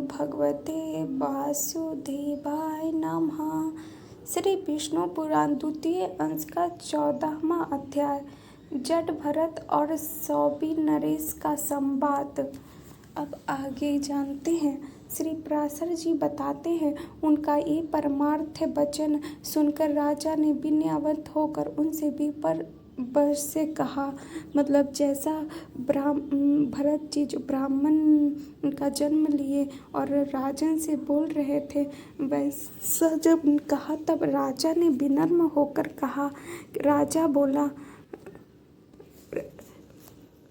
भगवते वासुदेवाय नमः। श्री विष्णु पुराण द्वितीय अंश का 14वां अध्याय, जट भरत और सौबी नरेश का संवाद। अब आगे जानते हैं। श्री पराशर जी बताते हैं, उनका ये परमार्थ वचन सुनकर राजा ने विनयावत होकर उनसे विपर से कहा, मतलब जैसा भरत जी जो ब्राह्मण का जन्म लिए और राजन से बोल रहे थे, वैसा जब कहा तब राजा ने विनम्र होकर कहा। राजा बोला,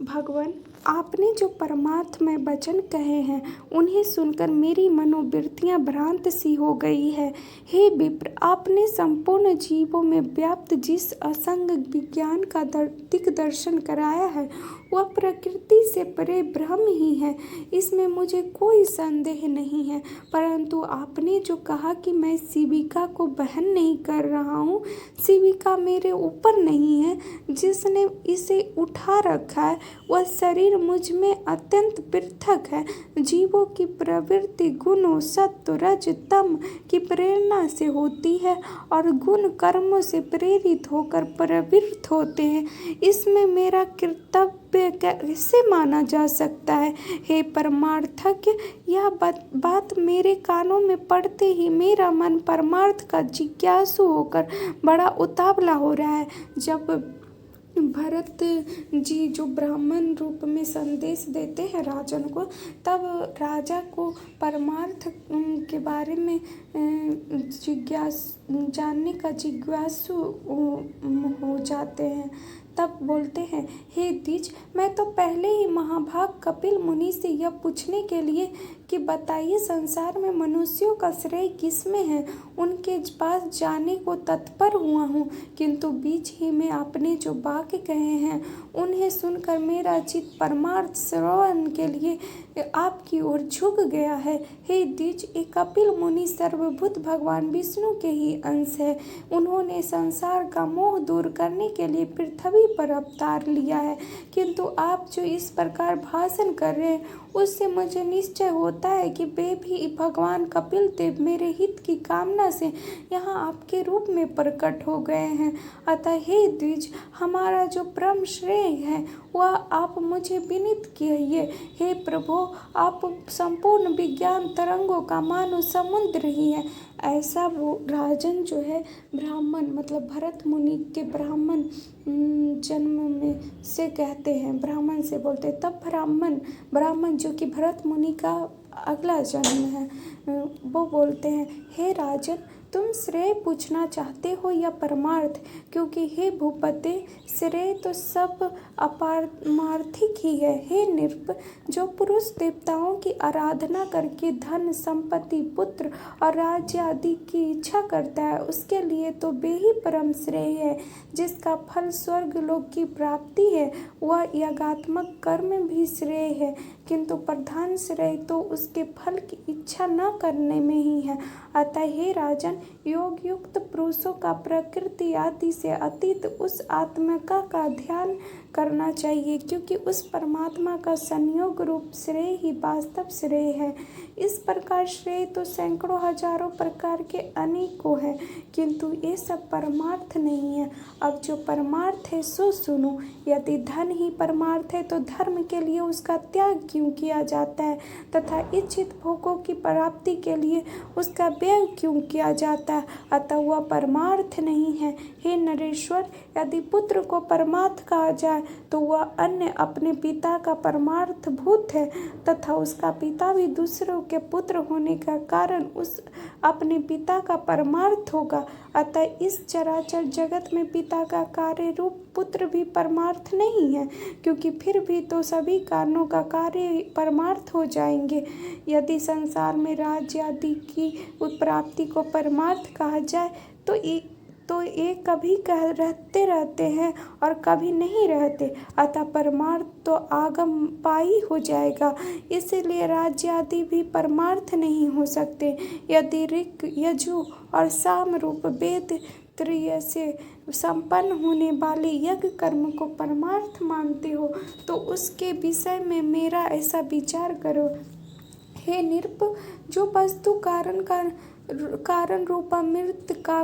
भगवान, आपने जो परमार्थ में वचन कहे हैं उन्हें सुनकर मेरी मनोवृत्तियां भ्रांत सी हो गई है। हे विप्र, आपने संपूर्ण जीवों में व्याप्त जिस असंग विज्ञान का दिग्दर्शन कराया है वह प्रकृति से परे भ्रम ही है, इसमें मुझे कोई संदेह नहीं है। परंतु आपने जो कहा कि मैं शिविका को बहन नहीं कर रहा हूँ, शिविका मेरे ऊपर नहीं है, जिसने इसे उठा रखा है वह शरीर मुझ में अत्यंत पृथक है। जीवों की प्रवृत्ति गुणों सत्व रज तम की प्रेरणा से होती है और गुण कर्मों से प्रेरित होकर प्रवृत्त होते हैं। इसमें मेरा कर्तव्य कैसे माना जा सकता है? हे परमार्थक, यह बात मेरे कानों में पड़ते ही मेरा मन परमार्थ का जिज्ञासु होकर बड़ा उतावला हो रहा है। जब भरत जी जो ब्राह्मण रूप में संदेश देते हैं राजन को, तब राजा को परमार्थ के बारे में जानने का जिज्ञासु हो जाते हैं। तब बोलते हैं, हे द्विज, मैं तो पहले ही महाभाग कपिल मुनि से यह पूछने के लिए कि बताइए संसार में मनुष्यों का श्रेय किसमें है, उनके पास जाने को तत्पर हुआ हूँ, किंतु बीच ही में आपने जो वाक्य कहे हैं उन्हें सुनकर मेरा चित्त परमार्थ श्रवण के लिए आपकी ओर झुक गया है। हे द्विज, एक कपिल मुनि सर्वभूत भगवान विष्णु के ही अंश है। उन्होंने संसार का मोह दूर करने के लिए पृथ्वी पर अवतार लिया है, किंतु आप जो इस प्रकार भाषण कर रहे हैं उससे मुझे निश्चय होता है कि वे भी भगवान कपिल देव मेरे हित की कामना से यहाँ आपके रूप में प्रकट हो गए हैं। अतः हे द्विज, हमारा जो परम श्रेय है वह आप मुझे विनीत कीजिए। हे प्रभु, आप संपूर्ण विज्ञान तरंगों का मानो समुद्र ही है। ऐसा वो राजन जो है ब्राह्मण, मतलब भरत मुनि के ब्राह्मण जन्म में से कहते हैं, ब्राह्मण से बोलते। तब ब्राह्मण जो कि भरत मुनि का अगला जन्म है, वो बोलते हैं, हे राजन, तुम श्रेय पूछना चाहते हो या परमार्थ? क्योंकि हे भूपते, श्रेय तो सब अपारमार्थिक ही है। हे नृप, जो पुरुष देवताओं की आराधना करके धन संपत्ति पुत्र और राज्य आदि की इच्छा करता है, उसके लिए तो वे ही परम श्रेय है। जिसका फल स्वर्ग लोक की प्राप्ति है वह यज्ञात्मक कर्म भी श्रेय है, किंतु प्रधान श्रेय तो उसके फल की इच्छा न करने में ही है। अतः हे राजन, योग युक्त पुरुषों का प्रकृति आदि से अतीत उस आत्मिका का ध्यान करना चाहिए, क्योंकि उस परमात्मा का संयोग रूप श्रेय ही वास्तव श्रेय है। इस प्रकार श्रेय तो सैकड़ों हजारों प्रकार के अनेकों है, किंतु ये सब परमार्थ नहीं है। अब जो परमार्थ है सो सुनो। यदि धन ही परमार्थ है तो धर्म के लिए उसका त्याग क्यों किया जाता है तथा इच्छित भोगों की प्राप्ति के लिए उसका व्यय क्यों किया जाता है? अतः वह परमार्थ नहीं है। हे नरेश्वर, यदि पुत्र को परमार्थ कहा जाए तो वह अन्य अपने पिता का परमार्थ भूत है, तथा उसका पिता भी दूसरों के पुत्र होने का कारण उस अपने पिता का परमार्थ होगा। अतः इस चराचर जगत में पिता का कार्य रूप पुत्र भी परमार्थ नहीं है, क्योंकि फिर भी तो सभी कारणों का कार्य परमार्थ हो जाएंगे। यदि संसार में राज्य आदि की प्राप्ति को परमार्थ कहा जाए तो ये कभी रहते हैं और कभी नहीं रहते, अतः परमार्थ तो आगम पाई हो जाएगा। इसीलिए राज्य आदि भी परमार्थ नहीं हो सकते। यदि ऋक् यजु और साम रूप वेद त्रय से संपन्न होने वाले यज्ञ कर्म को परमार्थ मानते हो तो उसके विषय में मेरा ऐसा विचार करो। हे नृप, जो वस्तु कारण रूपामृत का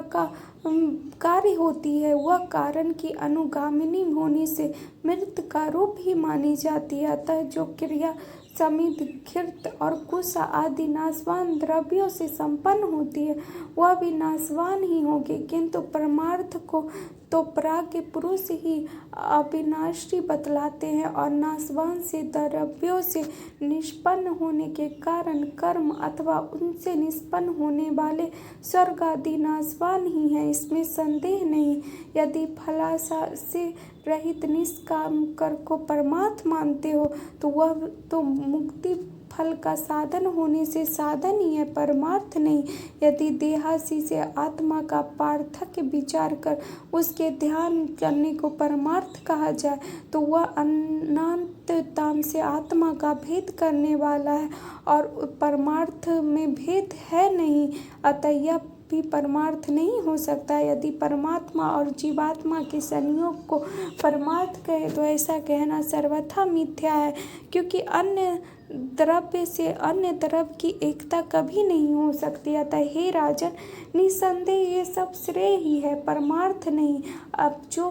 कार्य होती है, वह कारण की अनुगामिनी होने से मृत का रूप ही मानी जाती है। अतः जो क्रिया समिध, घृत और कुश आदि नाशवान द्रव्यों से संपन्न होती है, वह भी नाशवान ही होगी, किंतु परमार्थ को तो प्राज्ञ पुरुष ही अविनाशी बतलाते हैं और नाशवान से द्रव्यों से निष्पन्न होने के कारण कर्म अथवा उनसे निष्पन्न होने वाले स्वर्ग आदि नाशवान ही हैं, इसमें संदेह नहीं। यदि फलाशा से रहित निष्काम कर को परमार्थ मानते हो तो वह तो मुक्ति फल का साधन होने से साधन ही है, परमार्थ नहीं। यदि देहासी से आत्मा का पार्थक्य विचार कर उसके ध्यान करने को परमार्थ कहा जाए तो वह अनंतताम से आत्मा का भेद करने वाला है और परमार्थ में भेद है नहीं, अतः यह भी परमार्थ नहीं हो सकता। यदि परमात्मा और जीवात्मा के संयोग को परमार्थ कहे तो ऐसा कहना सर्वथा मिथ्या है, क्योंकि अन्य द्रव्य से अन्य द्रव्य की एकता कभी नहीं हो सकती। अतः हे राजन, निसंदेह ये सब श्रेय ही है, परमार्थ नहीं। अब जो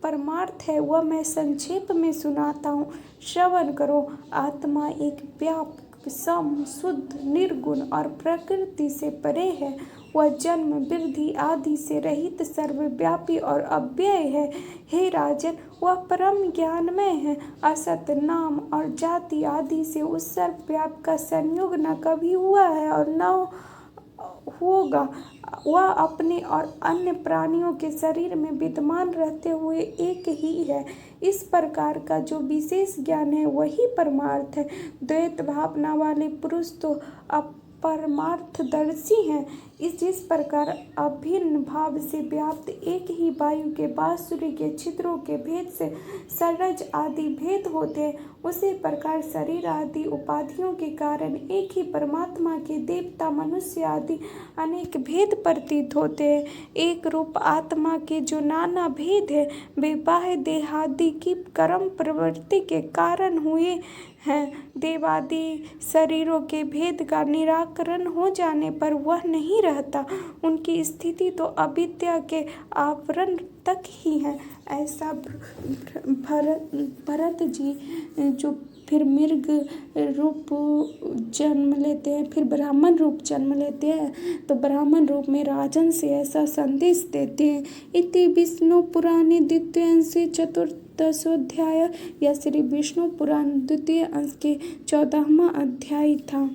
परमार्थ है वह मैं संक्षेप में सुनाता हूँ, श्रवण करो। आत्मा एक व्यापक, सम, शुद्ध, निर्गुण और प्रकृति से परे है। वह जन्म, वृद्धि आदि से रहित, सर्वव्यापी और अव्यय है। हे राजन, वह परम ज्ञानमय है। असत, नाम और जाति आदि से उस सर्वव्यापक का संयोग न कभी हुआ है और न होगा। वह अपने और अन्य प्राणियों के शरीर में विद्यमान रहते हुए एक ही है। इस प्रकार का जो विशेष ज्ञान है वही परमार्थ है। द्वैत भावना वाले पुरुष तो परमार्थदर्शी हैं। जिस प्रकार अभिन्न भाव से व्याप्त एक ही वायु के बांसुरी के छिद्रों के भेद से सरज आदि भेद होते हैं, उसी प्रकार शरीर आदि उपाधियों के कारण एक ही परमात्मा के देवता, मनुष्य आदि अनेक भेद प्रतीत होते हैं। एक रूप आत्मा के जो नाना भेद है वे बाह्य देहादि की कर्म प्रवृत्ति के कारण हुए हैं। देवादि शरीरों के भेद का निराकरण हो जाने पर वह नहीं रहता, उनकी स्थिति तो अविद्या के आवरण तक ही है। ऐसा भरत जी जो फिर मृग रूप जन्म लेते हैं, फिर ब्राह्मण रूप जन्म लेते हैं, तो ब्राह्मण रूप में राजन से ऐसा संदेश देते हैं। इति विष्णु पुराणे द्वितीय अंशे चतुर्दशोध्याय। यह श्री विष्णु पुराण द्वितीय अंश के 14वां अध्याय था।